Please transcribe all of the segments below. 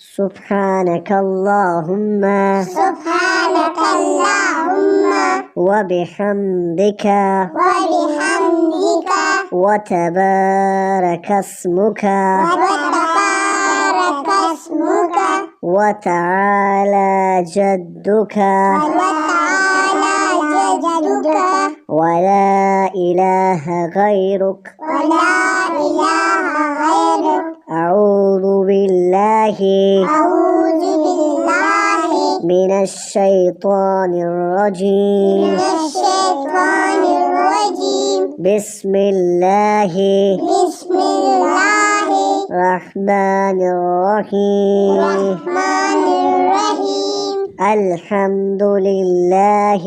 سبحانك اللهم وبحمدك وتبارك اسمك وتعالى جدك ولا إله غيرك أعوذ بالله من الشيطان الرجيم بسم الله الرحمن الرحيم الحمد لله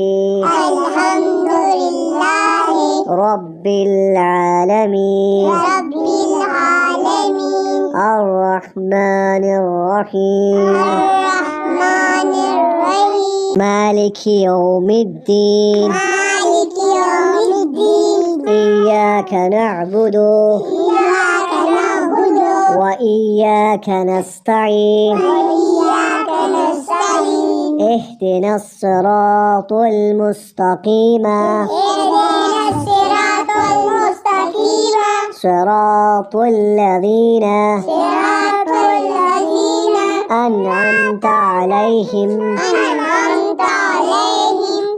رب العالمين الرحمن الرحيم مالك يوم الدين إياك نعبد وإياك نستعين اهدنا الصراط المستقيم صراط الذين أنعمت عليهم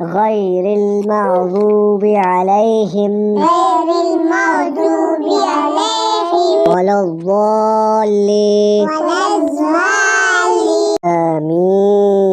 غير المغضوب عليهم ولا الضالين آمين.